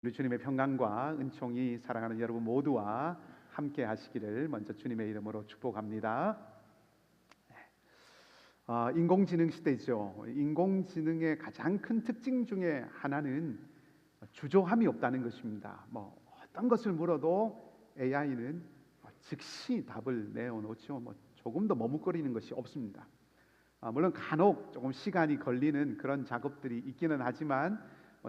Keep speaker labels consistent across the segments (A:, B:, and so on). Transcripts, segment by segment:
A: 우리 주님의 평강과 은총이 사랑하는 여러분 모두와 함께 하시기를 먼저 주님의 이름으로 축복합니다. 인공지능 시대죠. 인공지능의 가장 큰 특징 중에 하나는 주저함이 없다는 것입니다. 어떤 것을 물어도 AI는 즉시 답을 내어놓죠. 조금도 머뭇거리는 것이 없습니다. 물론 간혹 조금 시간이 걸리는 그런 작업들이 있기는 하지만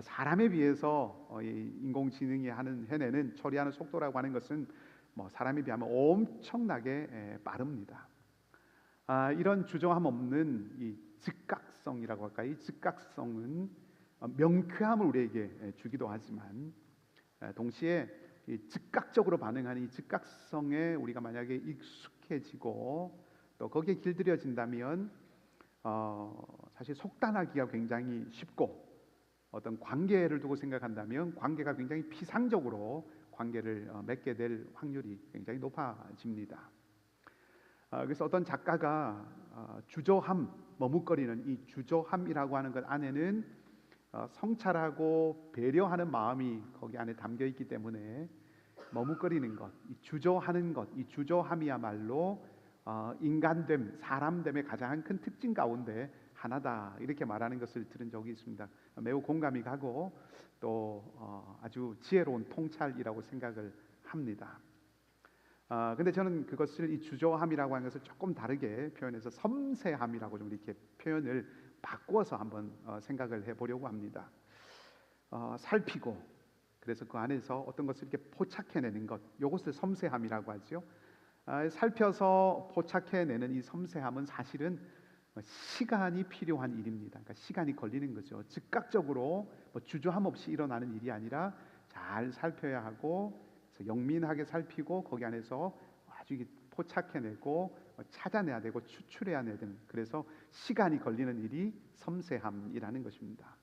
A: 사람에 비해서 이 인공지능이 해내는 처리하는 속도라고 하는 것은 사람에 비하면 엄청나게 빠릅니다. 이런 주저함 없는 이 즉각성이라고 할까요? 이 즉각성은 명쾌함을 우리에게 주기도 하지만 동시에 이 즉각적으로 반응하는 이 즉각성에 우리가 만약에 익숙해지고 또 거기에 길들여진다면 사실 속단하기가 굉장히 쉽고, 어떤 관계를 두고 생각한다면 관계가 굉장히 피상적으로 관계를 맺게 될 확률이 굉장히 높아집니다. 그래서 어떤 작가가 머뭇거리는 이 주저함이라고 하는 것 안에는 성찰하고 배려하는 마음이 거기 안에 담겨 있기 때문에 머뭇거리는 것, 이 주저하는 것, 이 주저함이야말로 인간됨, 사람됨의 가장 큰 특징 가운데 하나다, 이렇게 말하는 것을 들은 적이 있습니다. 매우 공감이 가고 또 아주 지혜로운 통찰이라고 생각을 합니다. 근데 저는 그것을, 이 주저함이라고 하는 것을 조금 다르게 표현해서 섬세함이라고 좀 이렇게 표현을 바꾸어서 한번 생각을 해보려고 합니다. 살피고, 그래서 그 안에서 어떤 것을 이렇게 포착해내는 것, 이것을 섬세함이라고 하죠. 살펴서 포착해내는 이 섬세함은 사실은 시간이 필요한 일입니다. 그러니까 시간이 걸리는 거죠. 즉각적으로 주저함 없이 일어나는 일이 아니라 잘 살펴야 하고, 영민하게 살피고 거기 안에서 아주 포착해내고 찾아내야 되고 추출해야 되는, 그래서 시간이 걸리는 일이 섬세함이라는 것입니다.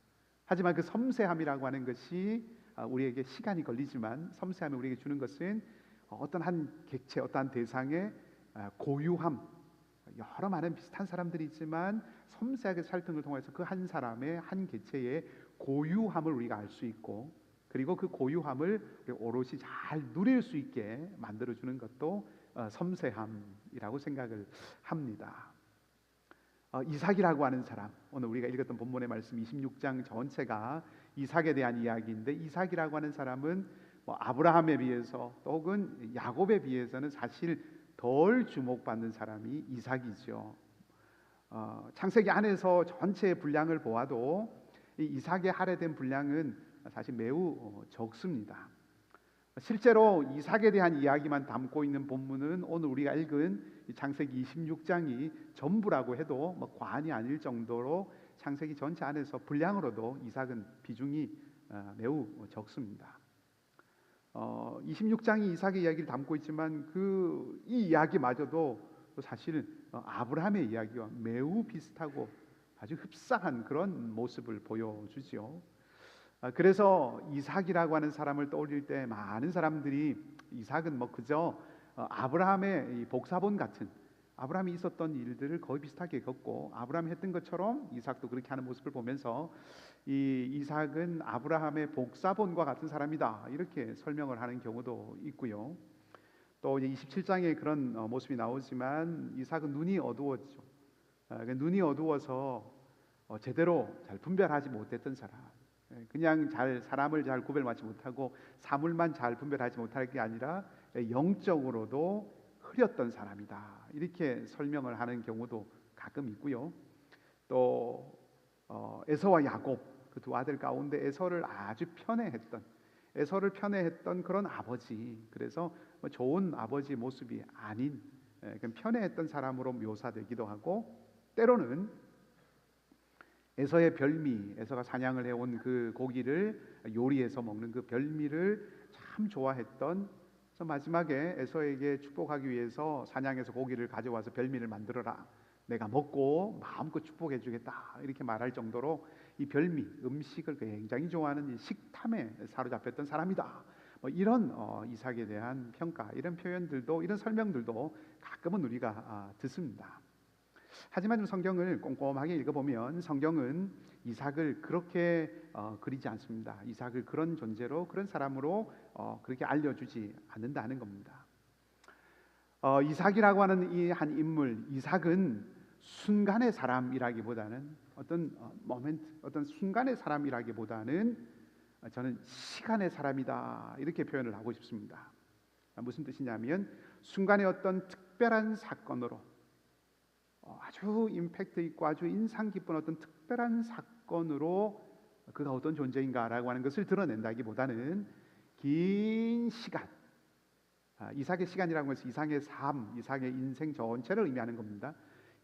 A: 하지만 그 섬세함이라고 하는 것이 우리에게 시간이 걸리지만, 섬세함이 우리에게 주는 것은 어떤 한 객체, 어떤 한 대상의 고유함, 여러 많은 비슷한 사람들이 있지만 섬세하게 살펴을 통해서 그 한 사람의, 한 개체의 고유함을 우리가 알 수 있고, 그리고 그 고유함을 오롯이 잘 누릴 수 있게 만들어주는 것도 섬세함이라고 생각을 합니다. 이삭이라고 하는 사람, 오늘 우리가 읽었던 본문의 말씀 26장 전체가 이삭에 대한 이야기인데, 이삭이라고 하는 사람은 아브라함에 비해서 혹은 야곱에 비해서는 사실 덜 주목받는 사람이 이삭이죠. 창세기 안에서 전체의 분량을 보아도 이 이삭의 할애된 분량은 사실 매우 적습니다. 실제로 이삭에 대한 이야기만 담고 있는 본문은 오늘 우리가 읽은 창세기 26장이 전부라고 해도 과언이 아닐 정도로 창세기 전체 안에서 분량으로도 이삭은 비중이 매우 적습니다. 26장이 이삭의 이야기를 담고 있지만 이 이야기마저도 사실 아브라함의 이야기와 매우 비슷하고 아주 흡사한 그런 모습을 보여주죠. 그래서 이삭이라고 하는 사람을 떠올릴 때 많은 사람들이 이삭은 그저 아브라함의 복사본 같은, 아브라함이 있었던 일들을 거의 비슷하게 겪고 아브라함이 했던 것처럼 이삭도 그렇게 하는 모습을 보면서 이 이삭은 아브라함의 복사본과 같은 사람이다, 이렇게 설명을 하는 경우도 있고요. 또 이제 27장에 그런 모습이 나오지만 이삭은 눈이 어두웠죠. 눈이 어두워서 제대로 잘 분별하지 못했던 사람, 그냥 사람을 잘 구별하지 못하고 사물만 잘 분별하지 못할 게 아니라 영적으로도 흐렸던 사람이다, 이렇게 설명을 하는 경우도 가끔 있고요. 또 에서와 야곱, 그 두 아들 가운데 에서를 편애했던 그런 아버지, 그래서 좋은 아버지 모습이 아닌 편애했던 사람으로 묘사되기도 하고, 때로는 에서의 별미, 에서가 사냥을 해온 그 고기를 요리해서 먹는 그 별미를 참 좋아했던, 그래서 마지막에 에서에게 축복하기 위해서 사냥해서 고기를 가져와서 별미를 만들어라, 내가 먹고 마음껏 축복해 주겠다, 이렇게 말할 정도로 이 별미, 음식을 굉장히 좋아하는 이 식탐에 사로잡혔던 사람이다, 이런 이삭에 대한 평가, 이런 표현들도, 이런 설명들도 가끔은 우리가 듣습니다. 하지만 좀 성경을 꼼꼼하게 읽어보면 성경은 이삭을 그렇게 그리지 않습니다. 이삭을 그런 존재로, 그런 사람으로 그렇게 알려주지 않는다는 겁니다. 이삭이라고 하는 이 한 인물, 이삭은 순간의 사람이라기보다는 어떤 순간의 사람이라기보다는 저는 시간의 사람이다, 이렇게 표현을 하고 싶습니다. 무슨 뜻이냐면 순간의 어떤 특별한 사건으로, 아주 임팩트 있고 아주 인상 깊은 어떤 특별한 사건으로 그가 어떤 존재인가라고 하는 것을 드러낸다기보다는 긴 시간, 이삭의 시간이라는 것은 이삭의 삶, 이삭의 인생 전체를 의미하는 겁니다.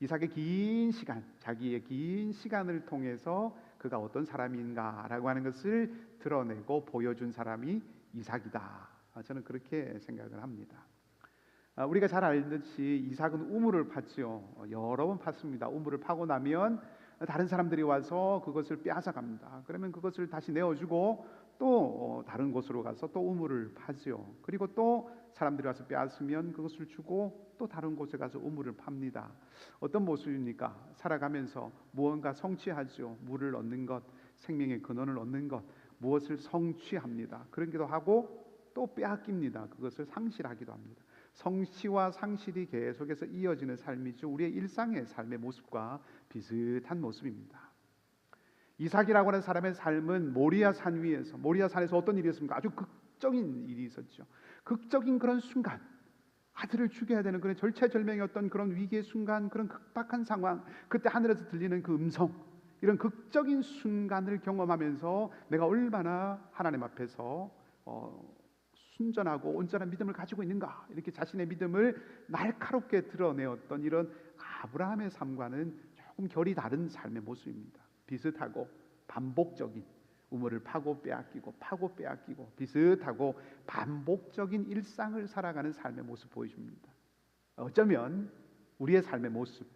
A: 이삭의 긴 시간, 자기의 긴 시간을 통해서 그가 어떤 사람인가라고 하는 것을 드러내고 보여준 사람이 이삭이다. 저는 그렇게 생각을 합니다. 우리가 잘 알듯이 이삭은 우물을 팠죠. 여러 번 팠습니다. 우물을 파고 나면 다른 사람들이 와서 그것을 빼앗아 갑니다. 그러면 그것을 다시 내어주고 또 다른 곳으로 가서 또 우물을 파죠. 그리고 또 사람들이 와서 빼앗으면 그것을 주고 또 다른 곳에 가서 우물을 팝니다. 어떤 모습입니까? 살아가면서 무언가 성취하죠. 물을 얻는 것, 생명의 근원을 얻는 것, 무엇을 성취합니다. 그러기도 하고 또 빼앗깁니다. 그것을 상실하기도 합니다. 성취와 상실이 계속해서 이어지는 삶이죠. 우리의 일상의 삶의 모습과 비슷한 모습입니다. 이삭이라고 하는 사람의 삶은 모리아산 위에서, 모리아산에서 어떤 일이 있었습니까? 아주 극적인 일이 있었죠. 극적인 그런 순간, 아들을 죽여야 되는 그런 절체절명의 어떤 그런 위기의 순간, 그런 급박한 상황, 그때 하늘에서 들리는 그 음성, 이런 극적인 순간을 경험하면서 내가 얼마나 하나님 앞에서 순전하고 온전한 믿음을 가지고 있는가, 이렇게 자신의 믿음을 날카롭게 드러내었던 이런 아브라함의 삶과는 조금 결이 다른 삶의 모습입니다. 비슷하고 반복적인, 우물을 파고 빼앗기고 파고 빼앗기고, 비슷하고 반복적인 일상을 살아가는 삶의 모습 보여줍니다. 어쩌면 우리의 삶의 모습,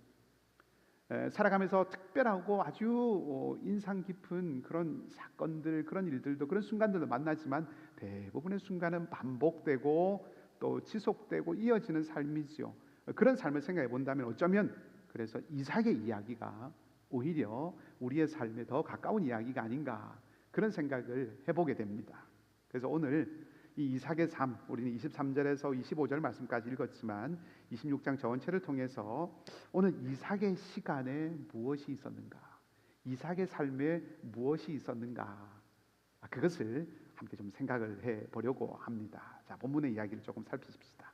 A: 살아가면서 특별하고 아주 인상 깊은 그런 사건들, 그런 일들도, 그런 순간들도 만나지만 대부분의 순간은 반복되고 또 지속되고 이어지는 삶이죠. 그런 삶을 생각해 본다면 어쩌면 그래서 이삭의 이야기가 오히려 우리의 삶에 더 가까운 이야기가 아닌가, 그런 생각을 해보게 됩니다. 그래서 오늘 이 이삭의 삶, 우리는 23절에서 25절 말씀까지 읽었지만 26장 전체를 통해서 오늘 이삭의 시간에 무엇이 있었는가, 이삭의 삶에 무엇이 있었는가, 그것을 함께 좀 생각을 해보려고 합니다. 자, 본문의 이야기를 조금 살피십시다.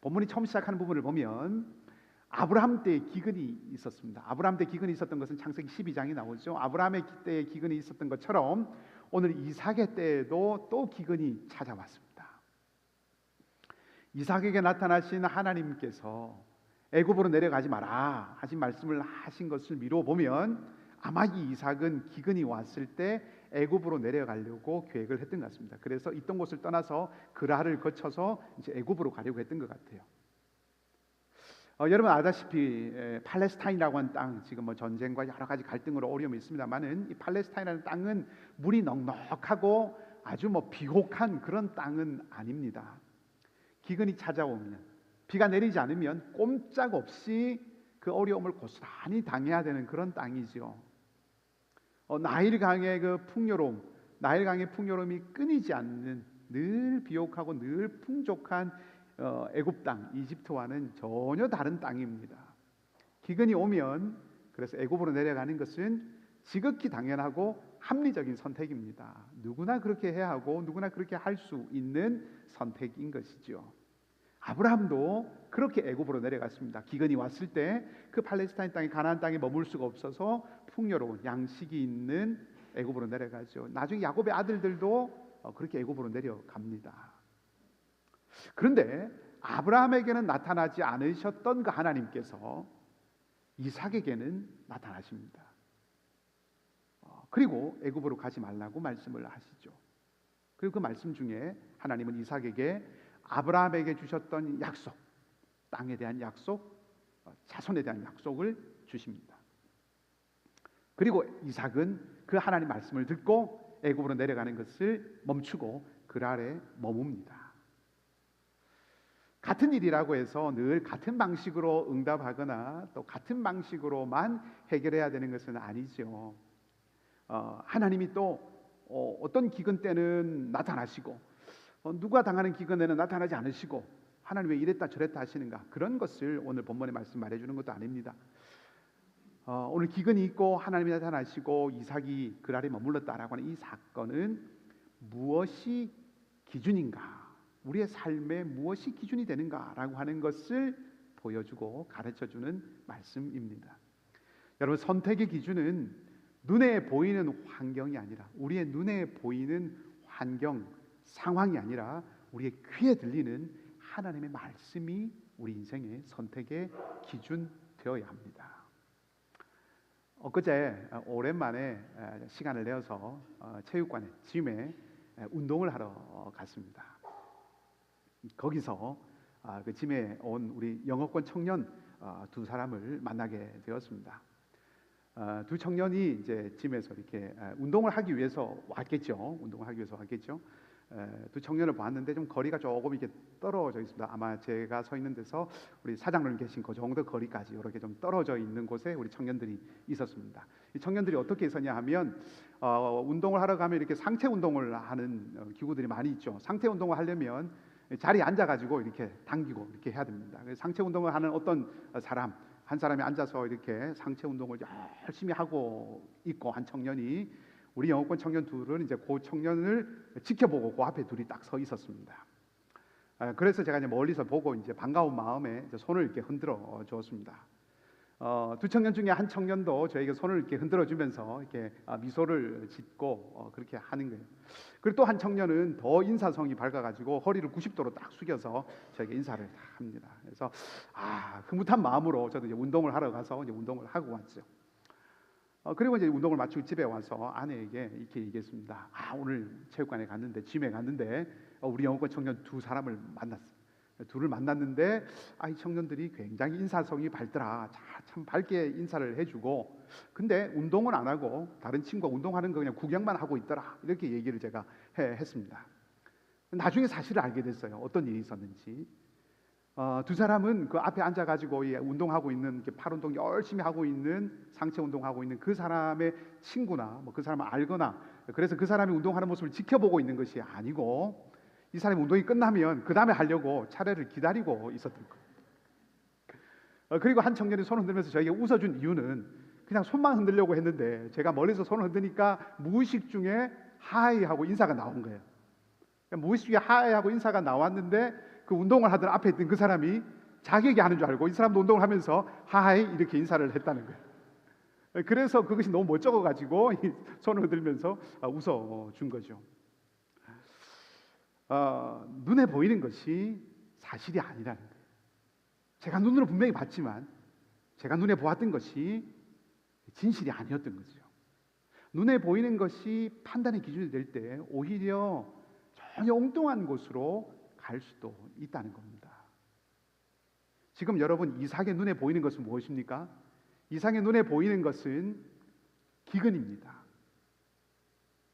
A: 본문이 처음 시작하는 부분을 보면 아브라함 때에 기근이 있었습니다. 아브라함 때 기근이 있었던 것은 창세기 12장에 나오죠. 아브라함의 때에 기근이 있었던 것처럼 오늘 이삭의 때에도 또 기근이 찾아왔습니다. 이삭에게 나타나신 하나님께서 애굽으로 내려가지 마라 하신 말씀을 하신 것을 미루어 보면 아마 이 이삭은 기근이 왔을 때 애굽으로 내려가려고 계획을 했던 것 같습니다. 그래서 있던 곳을 떠나서 그라를 거쳐서 이제 애굽으로 가려고 했던 것 같아요. 여러분 아다시피 팔레스타인이라고 하는 땅, 지금 뭐 전쟁과 여러 가지 갈등으로 어려움이 있습니다만은 이 팔레스타인이라는 땅은 물이 넉넉하고 아주 뭐 비옥한 그런 땅은 아닙니다. 기근이 찾아오면, 비가 내리지 않으면 꼼짝없이 그 어려움을 고스란히 당해야 되는 그런 땅이죠. 나일강의 그 풍요로움, 나일강의 풍요로움이 끊이지 않는 늘 비옥하고 늘 풍족한 애굽 땅, 이집트와는 전혀 다른 땅입니다. 기근이 오면 그래서 애굽으로 내려가는 것은 지극히 당연하고 합리적인 선택입니다. 누구나 그렇게 해야 하고 누구나 그렇게 할 수 있는 선택인 것이죠. 아브라함도 그렇게 애굽으로 내려갔습니다. 기근이 왔을 때 그 팔레스타인 땅에, 가나안 땅에 머물 수가 없어서 풍요로운 양식이 있는 애굽으로 내려가죠. 나중에 야곱의 아들들도 그렇게 애굽으로 내려갑니다. 그런데 아브라함에게는 나타나지 않으셨던 그 하나님께서 이삭에게는 나타나십니다. 그리고 애굽으로 가지 말라고 말씀을 하시죠. 그리고 그 말씀 중에 하나님은 이삭에게 아브라함에게 주셨던 약속, 땅에 대한 약속, 자손에 대한 약속을 주십니다. 그리고 이삭은 그 하나님 말씀을 듣고 애굽으로 내려가는 것을 멈추고 그랄에 머뭅니다. 같은 일이라고 해서 늘 같은 방식으로 응답하거나 또 같은 방식으로만 해결해야 되는 것은 아니죠. 하나님이 또 어떤 기근 때는 나타나시고 누가 당하는 기근에는 나타나지 않으시고 하나님 왜 이랬다 저랬다 하시는가, 그런 것을 오늘 본문의 말씀 말해주는 것도 아닙니다. 오늘 기근이 있고 하나님이 나타나시고 이삭이 그 아래 머물렀다라고 하는 이 사건은 무엇이 기준인가, 우리의 삶에 무엇이 기준이 되는가라고 하는 것을 보여주고 가르쳐주는 말씀입니다. 여러분, 선택의 기준은 눈에 보이는 환경이 아니라, 우리의 눈에 보이는 환경, 상황이 아니라 우리의 귀에 들리는 하나님의 말씀이 우리 인생의 선택의 기준 되어야 합니다. 엊그제 오랜만에 시간을 내어서 체육관에 짐에 운동을 하러 갔습니다. 거기서 그 짐에 온 우리 영어권 청년 두 사람을 만나게 되었습니다. 두 청년이 이제 짐에서 이렇게 운동을 하기 위해서 왔겠죠. 두 청년을 봤는데 좀 거리가 조금 이렇게 떨어져 있습니다. 아마 제가 서 있는 데서 우리 사장님 계신 그 정도 거리까지 이렇게 좀 떨어져 있는 곳에 우리 청년들이 있었습니다. 이 청년들이 어떻게 있었냐 하면 운동을 하러 가면 이렇게 상체 운동을 하는 기구들이 많이 있죠. 상체 운동을 하려면 자리에 앉아가지고 이렇게 당기고 이렇게 해야 됩니다. 상체 운동을 하는 어떤 사람, 한 사람이 앉아서 이렇게 상체 운동을 열심히 하고 있고, 한 청년이, 우리 영어권 청년 둘은 이제 그 청년을 지켜보고 그 앞에 둘이 딱 서 있었습니다. 그래서 제가 이제 멀리서 보고 이제 반가운 마음에 이제 손을 이렇게 흔들어 주었습니다. 두 청년 중에 한 청년도 저에게 손을 이렇게 흔들어 주면서 이렇게 미소를 짓고 그렇게 하는 거예요. 그리고 또 한 청년은 더 인사성이 밝아가지고 허리를 90도로 딱 숙여서 저에게 인사를 합니다. 그래서 흐뭇한 마음으로 저도 이제 운동을 하러 가서 이제 운동을 하고 왔죠. 그리고 이제 운동을 마치고 집에 와서 아내에게 이렇게 얘기했습니다. 오늘 체육관에 갔는데, 짐에 갔는데 우리 영어권 청년 두 사람을 만났어요. 둘을 만났는데 이 청년들이 굉장히 인사성이 밝더라. 참 밝게 인사를 해주고, 근데 운동은 안 하고 다른 친구가 운동하는 거 그냥 구경만 하고 있더라. 이렇게 얘기를 제가 했습니다. 나중에 사실을 알게 됐어요. 어떤 일이 있었는지. 두 사람은 그 앞에 앉아가지고 운동하고 있는, 팔 운동 열심히 하고 있는, 상체 운동하고 있는 그 사람의 친구나 그 사람을 알거나, 그래서 그 사람이 운동하는 모습을 지켜보고 있는 것이 아니고, 이 사람이 운동이 끝나면 그 다음에 하려고 차례를 기다리고 있었던 거예요. 그리고 한 청년이 손을 흔들면서 저에게 웃어준 이유는 그냥 손만 흔들려고 했는데, 제가 멀리서 손을 흔드니까 무의식 중에 하이 하고 인사가 나온 거예요. 무의식 중에 하이 하고 인사가 나왔는데, 그 운동을 하던 앞에 있던 그 사람이 자기에게 하는 줄 알고 이 사람도 운동을 하면서 하이 이렇게 인사를 했다는 거예요. 그래서 그것이 너무 멋쩍어가지고 손을 흔들면서 웃어준 거죠. 눈에 보이는 것이 사실이 아니라는 거예요. 제가 눈으로 분명히 봤지만 제가 눈에 보았던 것이 진실이 아니었던 거죠. 눈에 보이는 것이 판단의 기준이 될 때 오히려 전혀 엉뚱한 곳으로 갈 수도 있다는 겁니다. 지금 여러분, 이삭의 눈에 보이는 것은 무엇입니까? 이삭의 눈에 보이는 것은 기근입니다.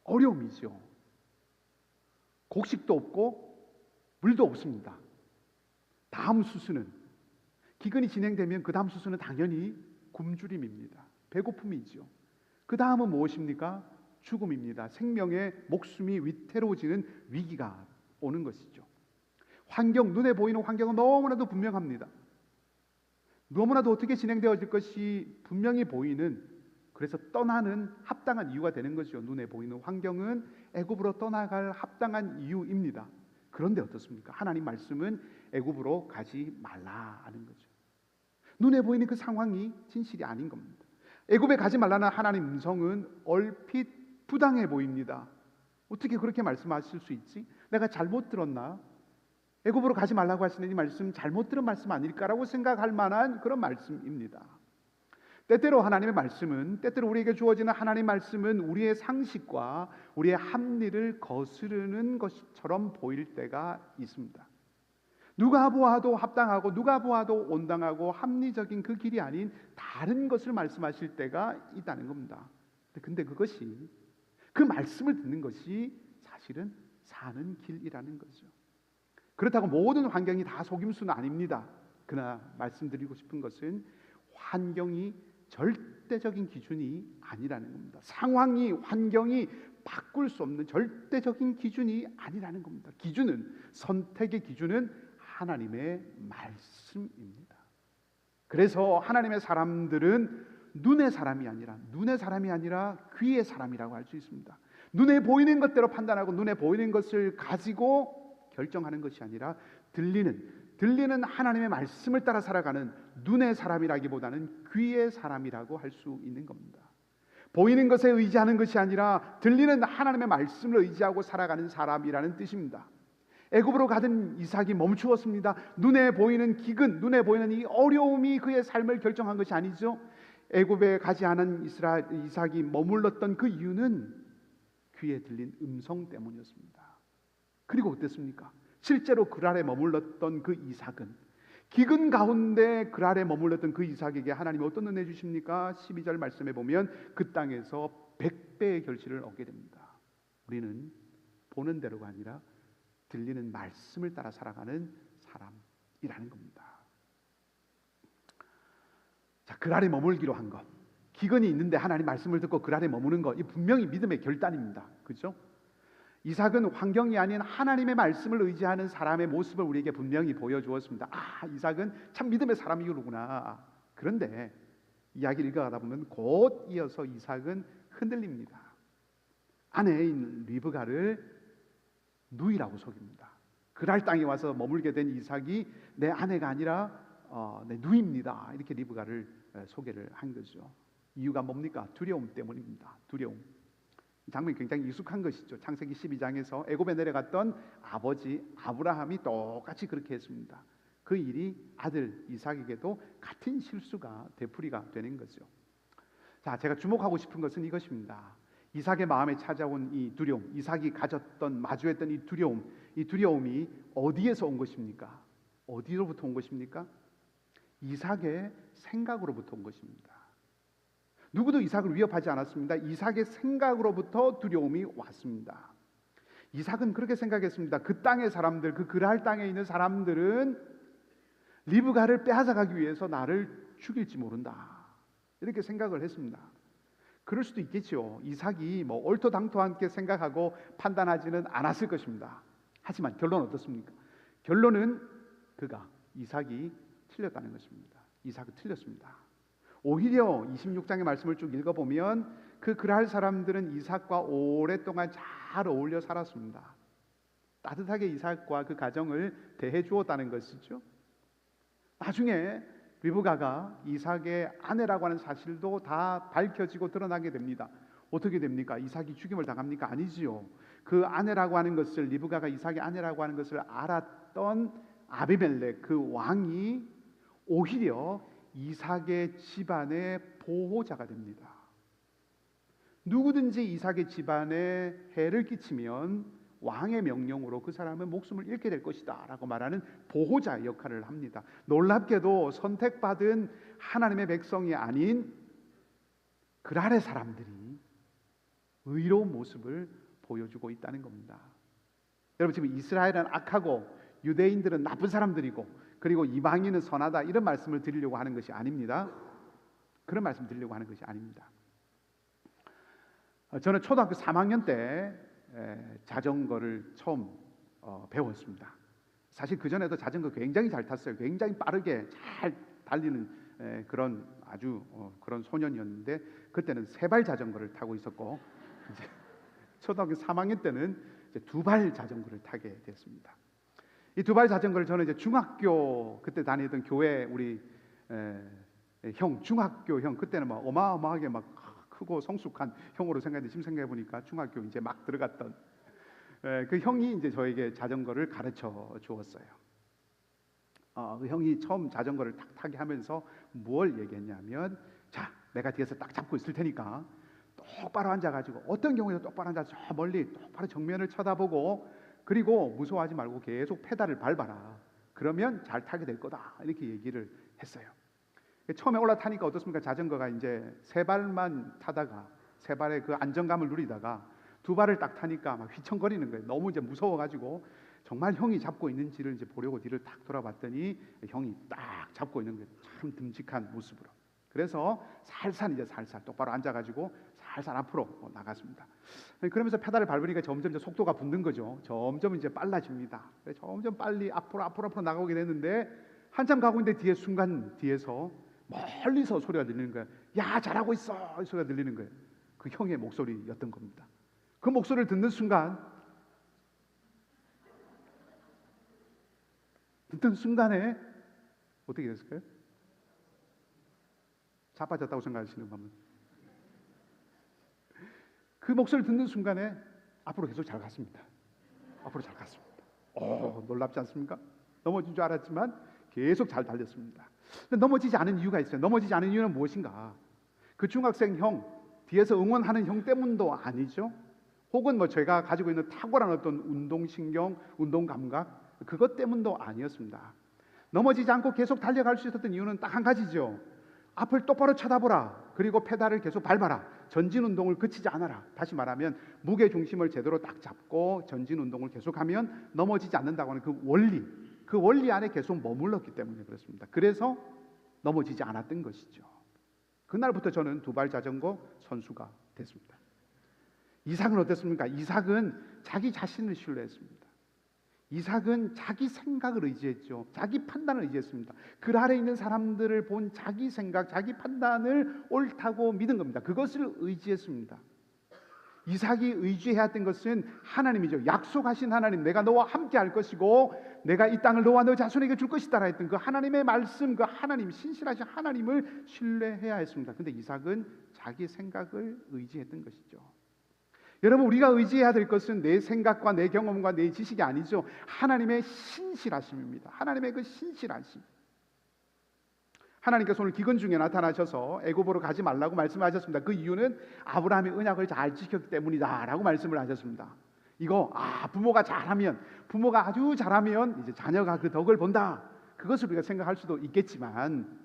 A: 어려움이죠. 곡식도 없고 물도 없습니다. 다음 수순은, 기근이 진행되면 그 다음 수순은 당연히 굶주림입니다. 배고픔이죠. 그 다음은 무엇입니까? 죽음입니다. 생명의 목숨이 위태로워지는 위기가 오는 것이죠. 환경, 눈에 보이는 환경은 너무나도 분명합니다. 너무나도 어떻게 진행되어질 것이 분명히 보이는, 그래서 떠나는 합당한 이유가 되는 거죠. 눈에 보이는 환경은 애굽으로 떠나갈 합당한 이유입니다. 그런데 어떻습니까? 하나님 말씀은 애굽으로 가지 말라 하는 거죠. 눈에 보이는 그 상황이 진실이 아닌 겁니다. 애굽에 가지 말라는 하나님 음성은 얼핏 부당해 보입니다. 어떻게 그렇게 말씀하실 수 있지? 내가 잘못 들었나? 애굽으로 가지 말라고 하시는 이 말씀 잘못 들은 말씀 아닐까라고 생각할 만한 그런 말씀입니다. 때때로 하나님의 말씀은, 때때로 우리에게 주어지는 하나님의 말씀은 우리의 상식과 우리의 합리를 거스르는 것처럼 보일 때가 있습니다. 누가 보아도 합당하고 누가 보아도 온당하고 합리적인 그 길이 아닌 다른 것을 말씀하실 때가 있다는 겁니다. 근데 그것이, 그 말씀을 듣는 것이 사실은 사는 길이라는 거죠. 그렇다고 모든 환경이 다 속임수는 아닙니다. 그러나 말씀드리고 싶은 것은 환경이 절대 절대적인 기준이 아니라는 겁니다. 상황이, 환경이 바꿀 수 없는 절대적인 기준이 아니라는 겁니다. 기준은, 선택의 기준은 하나님의 말씀입니다. 그래서 하나님의 사람들은 눈의 사람이 아니라 귀의 사람이라고 할 수 있습니다. 눈에 보이는 것대로 판단하고 눈에 보이는 것을 가지고 결정하는 것이 아니라 들리는 하나님의 말씀을 따라 살아가는 눈의 사람이라기보다는 귀의 사람이라고 할 수 있는 겁니다. 보이는 것에 의지하는 것이 아니라 들리는 하나님의 말씀을 의지하고 살아가는 사람이라는 뜻입니다. 애굽으로 가던 이삭이 멈추었습니다. 눈에 보이는 기근, 눈에 보이는 이 어려움이 그의 삶을 결정한 것이 아니죠. 애굽에 가지 않은 이삭이 머물렀던 그 이유는 귀에 들린 음성 때문이었습니다. 그리고 어땠습니까? 실제로 그랄에 머물렀던 그 이삭은, 기근 가운데 그랄에 머물렀던 그 이삭에게 하나님이 어떤 은혜 주십니까? 12절 말씀에 보면 그 땅에서 100배의 결실을 얻게 됩니다. 우리는 보는 대로가 아니라 들리는 말씀을 따라 살아가는 사람이라는 겁니다. 자, 그랄에 머물기로 한 것, 기근이 있는데 하나님 말씀을 듣고 그랄에 머무는 것, 이 분명히 믿음의 결단입니다. 그렇죠? 이삭은 환경이 아닌 하나님의 말씀을 의지하는 사람의 모습을 우리에게 분명히 보여주었습니다. 아, 이삭은 참 믿음의 사람이구나. 그런데 이야기를 읽어가다 보면 곧 이어서 이삭은 흔들립니다. 아내인 리브가를 누이라고 속입니다. 그랄 땅에 와서 머물게 된 이삭이 내 아내가 아니라 내 누이입니다. 이렇게 리브가를 소개를 한 거죠. 이유가 뭡니까? 두려움 때문입니다. 두려움. 이 장면이 굉장히 익숙한 것이죠. 창세기 12장에서 애굽에 내려갔던 아버지 아브라함이 똑같이 그렇게 했습니다. 그 일이 아들 이삭에게도 같은 실수가 되풀이가 되는 거죠. 자, 제가 주목하고 싶은 것은 이것입니다. 이삭의 마음에 찾아온 이 두려움, 이삭이 가졌던, 마주했던 이 두려움이 어디에서 온 것입니까? 어디로부터 온 것입니까? 이삭의 생각으로부터 온 것입니다. 누구도 이삭을 위협하지 않았습니다. 이삭의 생각으로부터 두려움이 왔습니다. 이삭은 그렇게 생각했습니다. 그 땅의 사람들, 그 그랄 땅에 있는 사람들은 리브가를 빼앗아가기 위해서 나를 죽일지 모른다. 이렇게 생각을 했습니다. 그럴 수도 있겠죠. 이삭이 얼토당토하게 생각하고 판단하지는 않았을 것입니다. 하지만 결론은 어떻습니까? 결론은 이삭이 틀렸다는 것입니다. 이삭은 틀렸습니다. 오히려 26장의 말씀을 쭉 읽어보면 그 그랄 사람들은 이삭과 오랫동안 잘 어울려 살았습니다. 따뜻하게 이삭과 그 가정을 대해 주었다는 것이죠. 나중에 리브가가 이삭의 아내라고 하는 사실도 다 밝혀지고 드러나게 됩니다. 어떻게 됩니까? 이삭이 죽임을 당합니까? 아니지요. 그 아내라고 하는 것을, 리브가가 이삭의 아내라고 하는 것을 알았던 아비멜렉 그 왕이 오히려 이삭의 집안의 보호자가 됩니다. 누구든지 이삭의 집안에 해를 끼치면 왕의 명령으로 그 사람은 목숨을 잃게 될 것이다 라고 말하는 보호자 역할을 합니다. 놀랍게도 선택받은 하나님의 백성이 아닌 그랄의 사람들이 의로운 모습을 보여주고 있다는 겁니다. 여러분, 지금 이스라엘은 악하고 유대인들은 나쁜 사람들이고 그리고 이방인은 선하다, 이런 말씀을 드리려고 하는 것이 아닙니다. 그런 말씀 드리려고 하는 것이 아닙니다. 저는 초등학교 3학년 때 자전거를 처음 배웠습니다. 사실 그전에도 자전거 굉장히 잘 탔어요. 굉장히 빠르게 잘 달리는 그런 아주 그런 소년이었는데, 그때는 세발 자전거를 타고 있었고, 이제 초등학교 3학년 때는 이제 두발 자전거를 타게 됐습니다. 이 두발 자전거를 저는 이제 중학교 그때 다니던 교회 우리 중학교 형, 그때는 막 어마어마하게 막 크고 성숙한 형으로 생각했는데 지금 생각해 보니까 중학교 이제 막 들어갔던 그 형이 이제 저에게 자전거를 가르쳐 주었어요. 그 형이 처음 자전거를 탁 타게 하면서 뭘 얘기했냐면, 자, 내가 뒤에서 딱 잡고 있을 테니까 똑바로 앉아가지고, 어떤 경우에도 똑바로 앉아서 저 멀리 똑바로 정면을 쳐다보고, 그리고 무서워하지 말고 계속 페달을 밟아라. 그러면 잘 타게 될 거다. 이렇게 얘기를 했어요. 처음에 올라타니까 어떻습니까? 자전거가 이제 세 발만 타다가, 세 발의 그 안정감을 누리다가 두 발을 딱 타니까 막 휘청거리는 거예요. 너무 이제 무서워가지고 정말 형이 잡고 있는지를 이제 보려고 뒤를 딱 돌아봤더니 형이 딱 잡고 있는 거예요. 참 듬직한 모습으로. 그래서 살살 똑바로 앉아가지고 살살 앞으로 나갔습니다. 그러면서 페달을 밟으니까 점점 이제 속도가 붙는 거죠. 점점 이제 빨라집니다. 점점 빨리 앞으로 나가게 됐는데 한참 가고 있는데 뒤에서 멀리서 소리가 들리는 거예요. 야, 잘하고 있어! 이 소리가 들리는 거예요. 그 형의 목소리였던 겁니다. 그 목소리를 듣는 순간에 어떻게 됐을까요? 자빠졌다고 생각하시는 분은 그 목소리를 듣는 순간에 앞으로 계속 잘 갔습니다. 놀랍지 않습니까? 넘어진 줄 알았지만 계속 잘 달렸습니다. 근데 넘어지지 않은 이유가 있어요. 넘어지지 않은 이유는 무엇인가? 그 중학생 형, 뒤에서 응원하는 형 때문도 아니죠. 혹은 제가 가지고 있는 탁월한 어떤 운동신경, 운동감각, 그것 때문도 아니었습니다. 넘어지지 않고 계속 달려갈 수 있었던 이유는 딱 한 가지죠. 앞을 똑바로 쳐다보라. 그리고 페달을 계속 밟아라. 전진 운동을 그치지 않아라. 다시 말하면 무게 중심을 제대로 딱 잡고 전진 운동을 계속하면 넘어지지 않는다고 하는 그 원리 안에 계속 머물렀기 때문에 그렇습니다. 그래서 넘어지지 않았던 것이죠. 그날부터 저는 두발 자전거 선수가 됐습니다. 이삭은 어땠습니까? 이삭은 자기 자신을 신뢰했습니다. 이삭은 자기 생각을 의지했죠. 자기 판단을 의지했습니다. 그 아래 있는 사람들을 본 자기 생각, 자기 판단을 옳다고 믿은 겁니다. 그것을 의지했습니다. 이삭이 의지해야 했던 것은 하나님이죠. 약속하신 하나님, 내가 너와 함께 할 것이고 내가 이 땅을 너와 너 자손에게 줄 것이다 했던 그 하나님의 말씀, 그 하나님, 신실하신 하나님을 신뢰해야 했습니다. 근데 이삭은 자기 생각을 의지했던 것이죠. 여러분, 우리가 의지해야 될 것은 내 생각과 내 경험과 내 지식이 아니죠. 하나님의 신실하심입니다. 하나님의 그 신실하심. 하나님께서 오늘 기근 중에 나타나셔서 애굽으로 가지 말라고 말씀하셨습니다. 그 이유는 아브라함이 언약을 잘 지켰기 때문이다라고 말씀을 하셨습니다. 이거 부모가 아주 잘하면 이제 자녀가 그 덕을 본다. 그것을 우리가 생각할 수도 있겠지만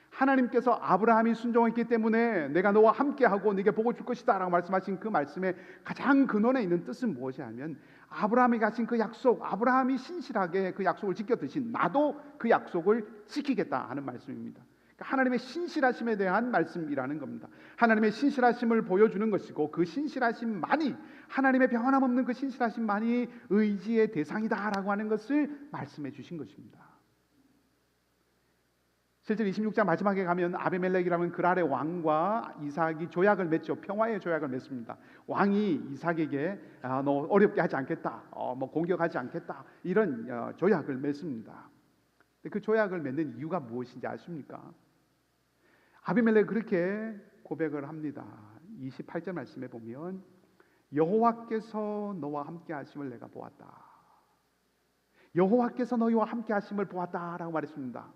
A: 하나님께서 아브라함이 순종했기 때문에 내가 너와 함께하고 네게 복을 줄 것이다 라고 말씀하신 그 말씀의 가장 근원에 있는 뜻은 무엇이냐면 아브라함이 가진 그 약속, 아브라함이 신실하게 그 약속을 지켰듯이 나도 그 약속을 지키겠다 하는 말씀입니다. 그러니까 하나님의 신실하심에 대한 말씀이라는 겁니다. 하나님의 신실하심을 보여주는 것이고 그 신실하심만이, 하나님의 변함없는 그 신실하심만이 의지의 대상이다라고 하는 것을 말씀해 주신 것입니다. 실제로 26장 마지막에 가면 아비멜렉이라는 그랄의 왕과 이삭이 조약을 맺죠. 평화의 조약을 맺습니다. 왕이 이삭에게 너 어렵게 하지 않겠다, 공격하지 않겠다, 이런 조약을 맺습니다. 그 조약을 맺는 이유가 무엇인지 아십니까? 아비멜렉 그렇게 고백을 합니다. 28절 말씀에 보면 여호와께서 너와 함께 하심을 내가 보았다. 여호와께서 너희와 함께 하심을 보았다라고 말했습니다.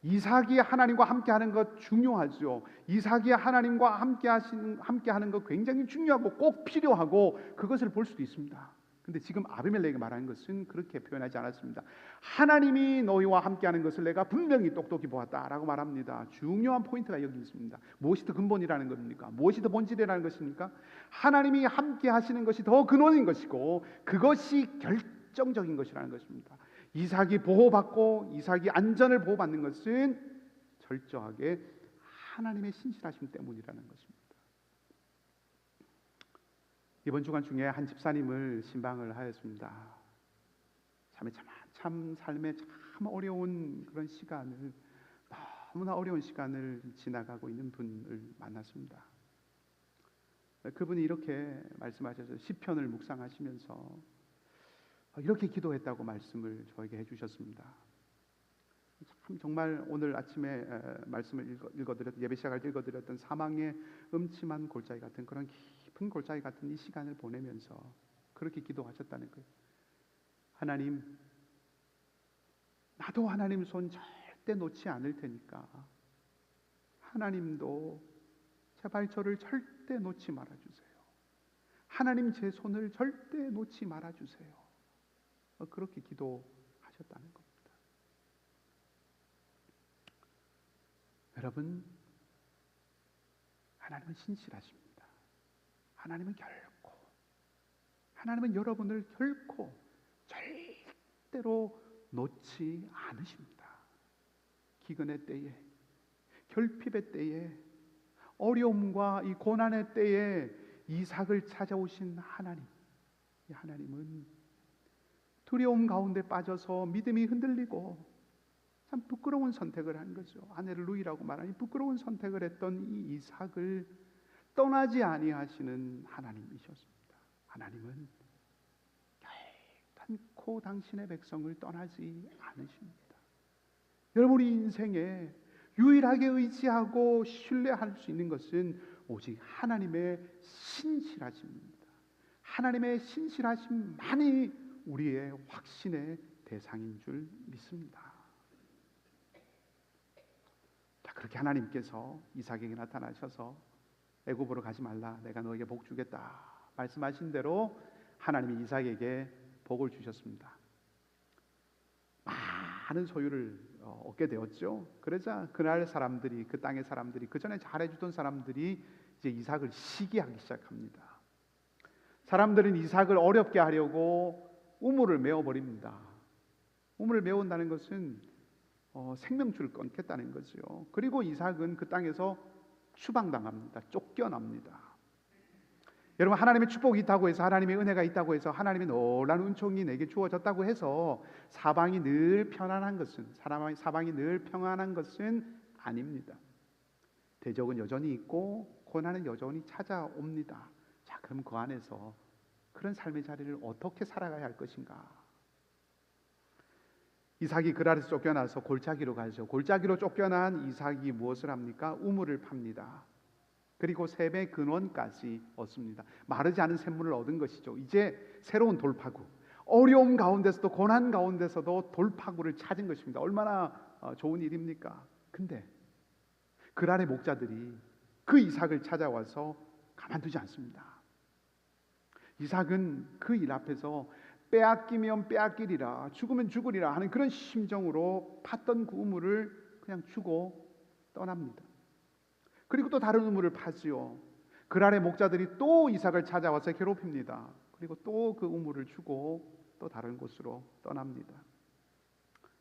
A: 이삭이 하나님과 함께하는 것 중요하죠. 이삭이 하나님과 함께하는 것 굉장히 중요하고 꼭 필요하고 그것을 볼 수도 있습니다. 근데 지금 아비멜렉이 말하는 것은 그렇게 표현하지 않았습니다. 하나님이 너희와 함께하는 것을 내가 분명히 똑똑히 보았다라고 말합니다. 중요한 포인트가 여기 있습니다. 무엇이 더 근본이라는 겁니까? 무엇이 더 본질이라는 것입니까? 하나님이 함께 하시는 것이 더 근원인 것이고 그것이 결정적인 것이라는 것입니다. 이삭이 보호받고 이삭이 안전을 보호받는 것은 철저하게 하나님의 신실하심 때문이라는 것입니다. 이번 주간 중에 한 집사님을 신방을 하였습니다. 참 삶에 참 어려운 그런 시간을, 너무나 어려운 시간을 지나가고 있는 분을 만났습니다. 그분이 이렇게 말씀하셔서 시편을 묵상하시면서 이렇게 기도했다고 말씀을 저에게 해주셨습니다. 참 정말 오늘 아침에 말씀을 읽어드렸던, 예배 시작할 때 읽어드렸던 사망의 음침한 골짜기 같은 그런 깊은 골짜기 같은 이 시간을 보내면서 그렇게 기도하셨다는 거예요. 하나님, 나도 하나님 손 절대 놓지 않을 테니까 하나님도 제발 저를 절대 놓지 말아주세요. 하나님 제 손을 절대 놓지 말아주세요. 그렇게 기도하셨다는 겁니다. 여러분, 하나님은 신실하십니다. 하나님은 여러분을 결코 절대로 놓지 않으십니다. 기근의 때에, 결핍의 때에, 어려움과 이 고난의 때에 이삭을 찾아오신 하나님, 이 하나님은 두려움 가운데 빠져서 믿음이 흔들리고 참 부끄러운 선택을 한 거죠. 아내를 누이라고 말하니 부끄러운 선택을 했던 이 이삭을 떠나지 아니하시는 하나님이셨습니다. 하나님은 결단코 당신의 백성을 떠나지 않으십니다. 여러분, 우리 인생에 유일하게 의지하고 신뢰할 수 있는 것은 오직 하나님의 신실하심입니다. 하나님의 신실하심만이 우리의 확신의 대상인 줄 믿습니다. 자, 그렇게 하나님께서 이삭에게 나타나셔서 애굽으로 가지 말라, 내가 너에게 복 주겠다 말씀하신 대로 하나님이 이삭에게 복을 주셨습니다. 많은 소유를 얻게 되었죠. 그러자 그날 사람들이, 그 땅의 사람들이, 그 전에 잘해주던 사람들이 이제 이삭을 시기하기 시작합니다. 사람들은 이삭을 어렵게 하려고 우물을 메어버립니다. 우물을 메운다는 것은 생명줄을 끊겠다는 거죠. 그리고 이삭은 그 땅에서 추방당합니다. 쫓겨납니다. 여러분, 하나님의 축복이 있다고 해서, 하나님의 은혜가 있다고 해서, 하나님의 놀라운 은총이 내게 주어졌다고 해서 사방이 늘 편안한 것은, 사방이 늘 평안한 것은 아닙니다. 대적은 여전히 있고 고난은 여전히 찾아옵니다. 자, 그럼 그 안에서 그런 삶의 자리를 어떻게 살아가야 할 것인가? 이삭이 그랄에서 쫓겨나서 골짜기로 가죠. 골짜기로 쫓겨난 이삭이 무엇을 합니까? 우물을 팝니다. 그리고 샘의 근원까지 얻습니다. 마르지 않은 샘물을 얻은 것이죠. 이제 새로운 돌파구, 어려움 가운데서도, 고난 가운데서도 돌파구를 찾은 것입니다. 얼마나 좋은 일입니까? 근데 그랄의 목자들이 그 이삭을 찾아와서 가만두지 않습니다. 이삭은 그 일 앞에서 빼앗기면 빼앗기리라, 죽으면 죽으리라 하는 그런 심정으로 팠던 그 우물을 그냥 주고 떠납니다. 그리고 또 다른 우물을 파지요. 그랄의 목자들이 또 이삭을 찾아와서 괴롭힙니다. 그리고 또 그 우물을 주고 또 다른 곳으로 떠납니다.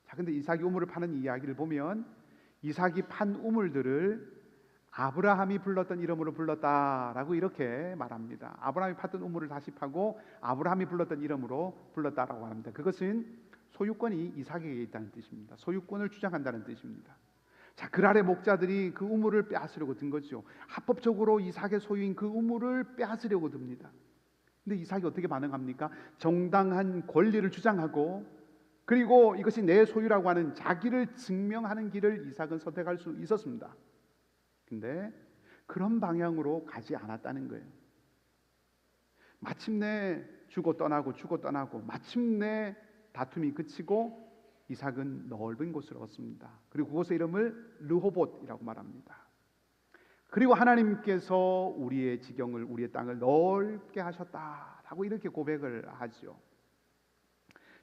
A: 자, 근데 이삭이 우물을 파는 이야기를 보면 이삭이 판 우물들을 아브라함이 불렀던 이름으로 불렀다라고 이렇게 말합니다. 아브라함이 팠던 우물을 다시 파고 아브라함이 불렀던 이름으로 불렀다라고 합니다. 그것은 소유권이 이삭에게 있다는 뜻입니다. 소유권을 주장한다는 뜻입니다. 자, 그랄의 목자들이 그 우물을 빼앗으려고 든 거죠. 합법적으로 이삭의 소유인 그 우물을 빼앗으려고 듭니다. 근데 이삭이 어떻게 반응합니까? 정당한 권리를 주장하고, 그리고 이것이 내 소유라고 하는 자기를 증명하는 길을 이삭은 선택할 수 있었습니다. 근데 그런 방향으로 가지 않았다는 거예요. 마침내 주고 떠나고 마침내 다툼이 그치고 이삭은 넓은 곳을 얻습니다. 그리고 그곳의 이름을 르호봇이라고 말합니다. 그리고 하나님께서 우리의 지경을, 우리의 땅을 넓게 하셨다라고 이렇게 고백을 하죠.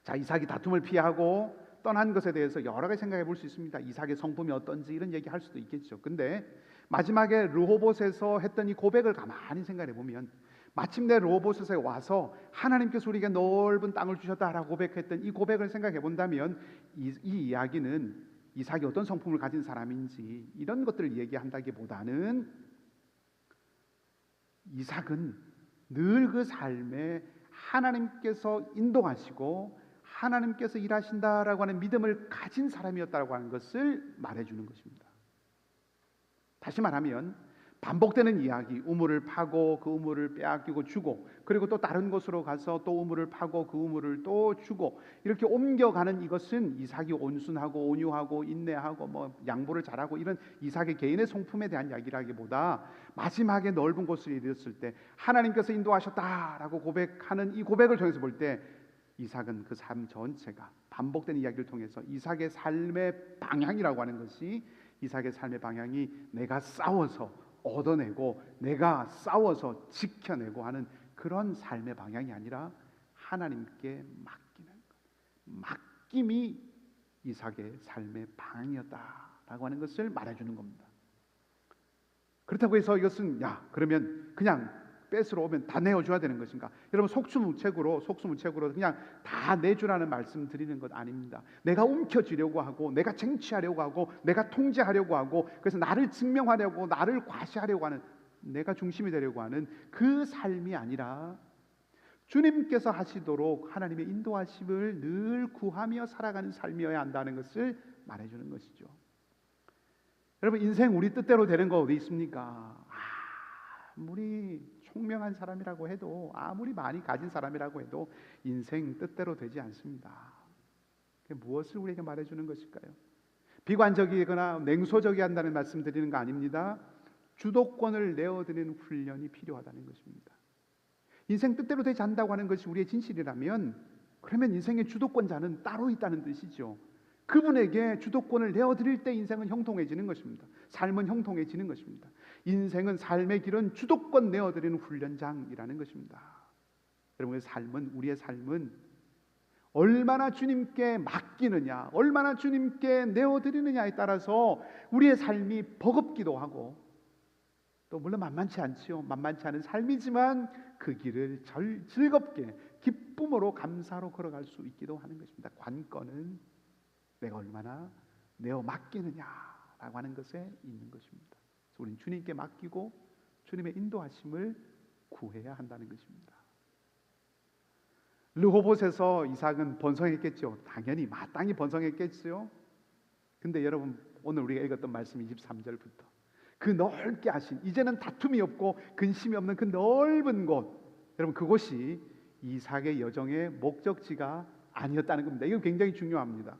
A: 자, 이삭이 다툼을 피하고 떠난 것에 대해서 여러 가지 생각해 볼 수 있습니다. 이삭의 성품이 어떤지 이런 얘기 할 수도 있겠죠. 근데 마지막에 르호봇에서 했던 이 고백을 가만히 생각해 보면, 마침내 르호봇에 와서 하나님께서 우리에게 넓은 땅을 주셨다라고 고백했던 이 고백을 생각해 본다면 이 이야기는 이삭이 어떤 성품을 가진 사람인지 이런 것들을 얘기한다기보다는 이삭은 늘 그 삶에 하나님께서 인도하시고 하나님께서 일하신다라고 하는 믿음을 가진 사람이었다고 하는 것을 말해주는 것입니다. 다시 말하면 반복되는 이야기, 우물을 파고 그 우물을 빼앗기고 주고, 그리고 또 다른 곳으로 가서 또 우물을 파고 그 우물을 또 주고, 이렇게 옮겨가는 이것은 이삭이 온순하고 온유하고 인내하고 양보를 잘하고 이런 이삭의 개인의 성품에 대한 이야기라기보다 마지막에 넓은 곳을 이르렀을 때 하나님께서 인도하셨다라고 고백하는 이 고백을 통해서 볼 때 이삭은 그 삶 전체가 반복되는 이야기를 통해서 이삭의 삶의 방향이라고 하는 것이, 이삭의 삶의 방향이 내가 싸워서 얻어내고 내가 싸워서 지켜내고 하는 그런 삶의 방향이 아니라 하나님께 맡기는 것, 맡김이 이삭의 삶의 방향이었다라고 하는 것을 말해주는 겁니다. 그렇다고 해서 이것은 그러면 그냥 뺏으러 오면 다 내어줘야 되는 것인가? 여러분 속수무책으로 그냥 다 내주라는 말씀 드리는 것 아닙니다. 내가 움켜쥐려고 하고 내가 쟁취하려고 하고 내가 통제하려고 하고 그래서 나를 증명하려고 나를 과시하려고 하는 내가 중심이 되려고 하는 그 삶이 아니라 주님께서 하시도록 하나님의 인도하심을 늘 구하며 살아가는 삶이어야 한다는 것을 말해주는 것이죠. 여러분 인생 우리 뜻대로 되는 거 어디 있습니까? 아무리 총명한 사람이라고 해도 아무리 많이 가진 사람이라고 해도 인생 뜻대로 되지 않습니다. 무엇을 우리에게 말해주는 것일까요? 비관적이거나 냉소적이 한다는 말씀 드리는 거 아닙니다. 주도권을 내어드리는 훈련이 필요하다는 것입니다. 인생 뜻대로 되지 않는다고 하는 것이 우리의 진실이라면 그러면 인생의 주도권자는 따로 있다는 뜻이죠. 그분에게 주도권을 내어드릴 때 인생은 형통해지는 것입니다. 삶은 형통해지는 것입니다. 인생은 삶의 길은 주도권 내어드리는 훈련장이라는 것입니다. 여러분의 삶은 우리의 삶은 얼마나 주님께 맡기느냐 얼마나 주님께 내어드리느냐에 따라서 우리의 삶이 버겁기도 하고 또 물론 만만치 않지요. 만만치 않은 삶이지만 그 길을 즐겁게 기쁨으로 감사로 걸어갈 수 있기도 하는 것입니다. 관건은 내가 얼마나 내어 맡기느냐라고 하는 것에 있는 것입니다. 그래서 우리는 주님께 맡기고 주님의 인도하심을 구해야 한다는 것입니다. 르호봇에서 이삭은 번성했겠죠. 당연히 마땅히 번성했겠죠. 근데 여러분 오늘 우리가 읽었던 말씀 23절부터 그 넓게 하신 이제는 다툼이 없고 근심이 없는 그 넓은 곳 여러분 그곳이 이삭의 여정의 목적지가 아니었다는 겁니다. 이거 굉장히 중요합니다.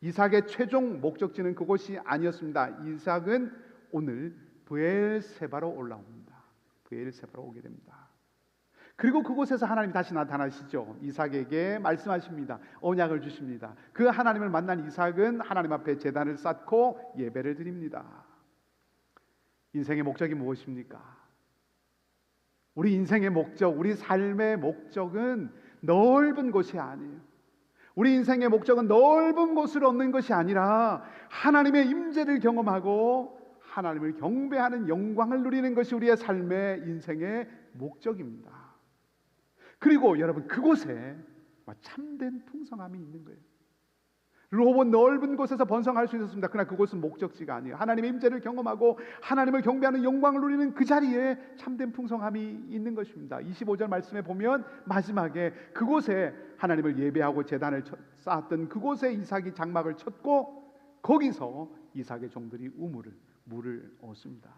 A: 이삭의 최종 목적지는 그곳이 아니었습니다. 이삭은 오늘 브엘세바로 올라옵니다. 브엘세바로 오게 됩니다. 그리고 그곳에서 하나님이 다시 나타나시죠. 이삭에게 말씀하십니다. 언약을 주십니다. 그 하나님을 만난 이삭은 하나님 앞에 제단을 쌓고 예배를 드립니다. 인생의 목적이 무엇입니까? 우리 인생의 목적, 우리 삶의 목적은 넓은 곳이 아니에요. 우리 인생의 목적은 넓은 곳을 얻는 것이 아니라 하나님의 임재를 경험하고 하나님을 경배하는 영광을 누리는 것이 우리의 삶의 인생의 목적입니다. 그리고 여러분 그곳에 참된 풍성함이 있는 거예요. 르호봇 넓은 곳에서 번성할 수 있었습니다. 그러나 그곳은 목적지가 아니에요. 하나님의 임재를 경험하고 하나님을 경배하는 영광을 누리는 그 자리에 참된 풍성함이 있는 것입니다. 25절 말씀에 보면 마지막에 그곳에 하나님을 예배하고 제단을 쌓았던 그곳에 이삭이 장막을 쳤고 거기서 이삭의 종들이 물을 얻습니다.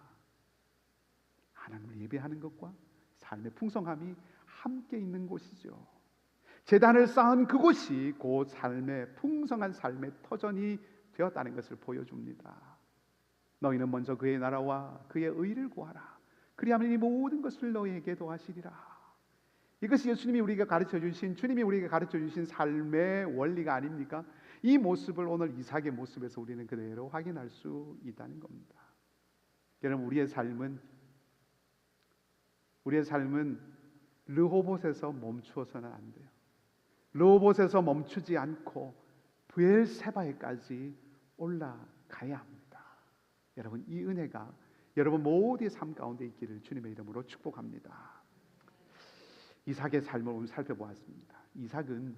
A: 하나님을 예배하는 것과 삶의 풍성함이 함께 있는 곳이죠. 제단을 쌓은 그곳이 곧 삶의 풍성한 삶의 터전이 되었다는 것을 보여줍니다. 너희는 먼저 그의 나라와 그의 의를 구하라. 그리하면 이 모든 것을 너희에게 더하시리라. 이것이 예수님이 우리에게 가르쳐 주신 주님이 우리에게 가르쳐 주신 삶의 원리가 아닙니까? 이 모습을 오늘 이삭의 모습에서 우리는 그대로 확인할 수 있다는 겁니다. 여러분 우리의 삶은 르호봇에서 멈추어서는 안 돼요. 르호봇에서 멈추지 않고 브엘세바에까지 올라가야 합니다. 여러분 이 은혜가 여러분 모두의 삶 가운데 있기를 주님의 이름으로 축복합니다. 이삭의 삶을 오늘 살펴보았습니다. 이삭은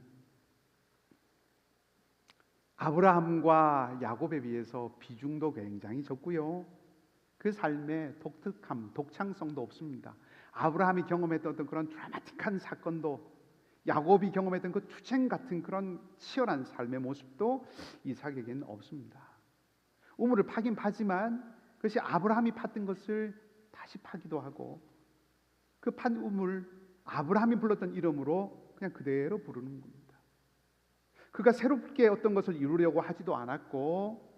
A: 아브라함과 야곱에 비해서 비중도 굉장히 적고요. 그 삶의 독특함, 독창성도 없습니다. 아브라함이 경험했던 어떤 그런 드라마틱한 사건도 야곱이 경험했던 그 투쟁 같은 그런 치열한 삶의 모습도 이삭에게는 없습니다. 우물을 파긴 파지만 그것이 아브라함이 팠던 것을 다시 파기도 하고 그 판 우물 아브라함이 불렀던 이름으로 그냥 그대로 부르는 겁니다. 그가 새롭게 어떤 것을 이루려고 하지도 않았고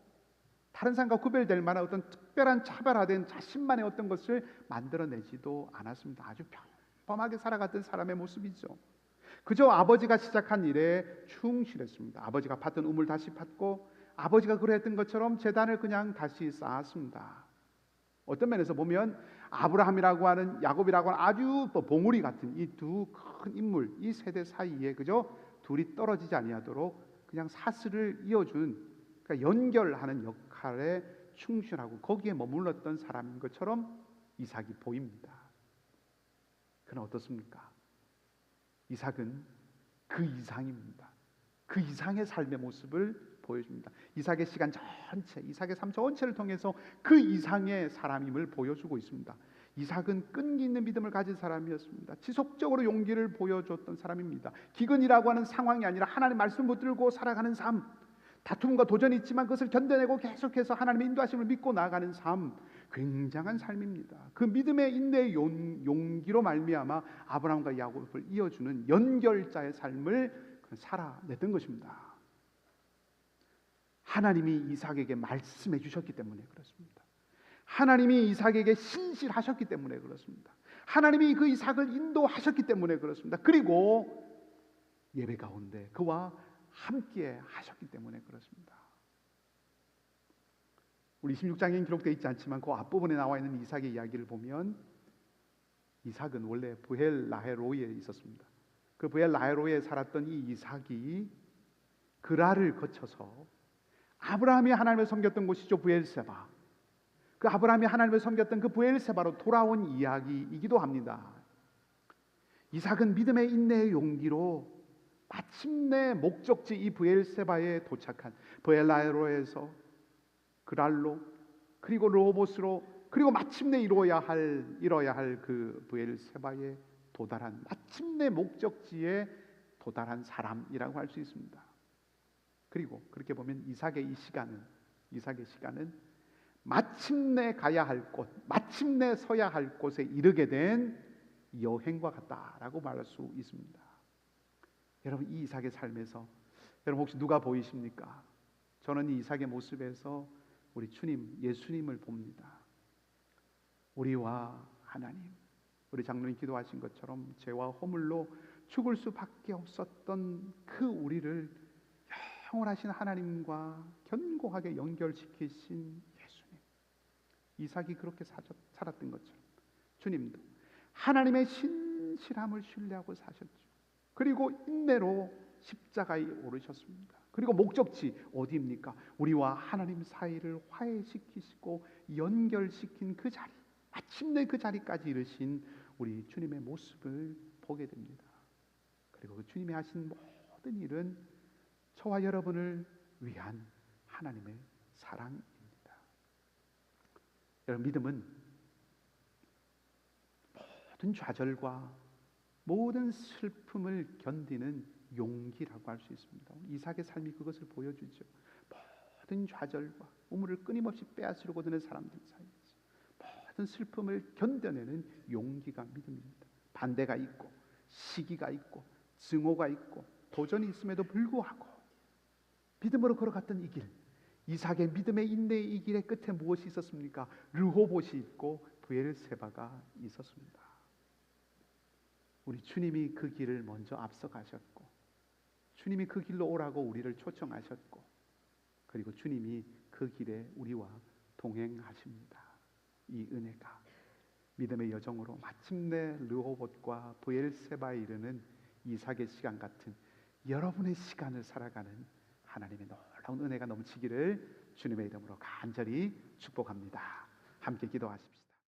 A: 다른 사람과 구별될 만한 어떤 특별한 차별화된 자신만의 어떤 것을 만들어내지도 않았습니다. 아주 평범하게 살아갔던 사람의 모습이죠. 그저 아버지가 시작한 일에 충실했습니다. 아버지가 팠던 우물 다시 팠고 아버지가 그랬던 것처럼 제단을 그냥 다시 쌓았습니다. 어떤 면에서 보면 아브라함이라고 하는 야곱이라고 하는 아주 봉우리 같은 이 두 큰 인물 이 세대 사이에 그저 둘이 떨어지지 아니하도록 그냥 사슬을 이어준 그러니까 연결하는 역할에 충실하고 거기에 머물렀던 사람인 것처럼 이삭이 보입니다. 그러나 어떻습니까? 이삭은 그 이상입니다. 그 이상의 삶의 모습을 보여줍니다. 이삭의 시간 전체, 이삭의 삶 전체를 통해서 그 이상의 사람임을 보여주고 있습니다. 이삭은 끈기 있는 믿음을 가진 사람이었습니다. 지속적으로 용기를 보여줬던 사람입니다. 기근이라고 하는 상황이 아니라 하나님의 말씀을 붙들고 살아가는 삶, 다툼과 도전이 있지만 그것을 견뎌내고 계속해서 하나님의 인도하심을 믿고 나아가는 삶, 굉장한 삶입니다. 그 믿음의 인내의 용기로 말미암아 아브라함과 야곱을 이어주는 연결자의 삶을 살아냈던 것입니다. 하나님이 이삭에게 말씀해 주셨기 때문에 그렇습니다. 하나님이 이삭에게 신실하셨기 때문에 그렇습니다. 하나님이 그 이삭을 인도하셨기 때문에 그렇습니다. 그리고 예배 가운데 그와 함께 하셨기 때문에 그렇습니다. 우리 26장에는 기록되어 있지 않지만 그 앞부분에 나와 있는 이삭의 이야기를 보면 이삭은 원래 브엘라헤로이에 있었습니다. 그 브엘라헤로이에 살았던 이 이삭이 그라를 거쳐서 아브라함이 하나님을 섬겼던 곳이죠. 브엘세바. 그 아브라함이 하나님을 섬겼던 그 브엘세바로 돌아온 이야기이기도 합니다. 이삭은 믿음의 인내의 용기로 마침내 목적지 이 브엘세바에 도착한 브엘라헤로에서 그랄로 그리고 르호봇으로 그리고 마침내 이뤄야 할 그 브엘세바에 도달한 마침내 목적지에 도달한 사람이라고 할 수 있습니다. 그리고 그렇게 보면 이삭의 시간은 마침내 가야 할 곳, 마침내 서야 할 곳에 이르게 된 여행과 같다라고 말할 수 있습니다. 여러분, 이 이삭의 삶에서 여러분 혹시 누가 보이십니까? 저는 이 이삭의 모습에서 우리 주님, 예수님을 봅니다. 우리와 하나님, 우리 장로님 기도하신 것처럼 죄와 허물로 죽을 수밖에 없었던 그 우리를 영원하신 하나님과 견고하게 연결시키신 예수님, 이삭이 그렇게 살았던 것처럼 주님도 하나님의 신실함을 신뢰하고 사셨죠. 그리고 인내로 십자가에 오르셨습니다. 그리고 목적지 어디입니까? 우리와 하나님 사이를 화해시키시고 연결시킨 그 자리, 마침내 그 자리까지 이르신 우리 주님의 모습을 보게 됩니다. 그리고 그 주님이 하신 모든 일은 저와 여러분을 위한 하나님의 사랑입니다. 여러분, 믿음은 모든 좌절과 모든 슬픔을 견디는 용기라고 할 수 있습니다. 이삭의 삶이 그것을 보여주죠. 모든 좌절과 우물을 끊임없이 빼앗으려고 드는 사람들 사이에서 모든 슬픔을 견뎌내는 용기가 믿음입니다. 반대가 있고 시기가 있고 증오가 있고 도전이 있음에도 불구하고 믿음으로 걸어갔던 이 길, 이삭의 믿음의 인내의 이 길의 끝에 무엇이 있었습니까? 르호봇이 있고 브엘세바가 있었습니다. 우리 주님이 그 길을 먼저 앞서가셨고 주님이 그 길로 오라고 우리를 초청하셨고 그리고 주님이 그 길에 우리와 동행하십니다. 이 은혜가 믿음의 여정으로 마침내 르호봇과 브엘세바에 이르는 이삭의 시간 같은 여러분의 시간을 살아가는 하나님의 놀라운 은혜가 넘치기를 주님의 이름으로 간절히 축복합니다. 함께 기도하십시다.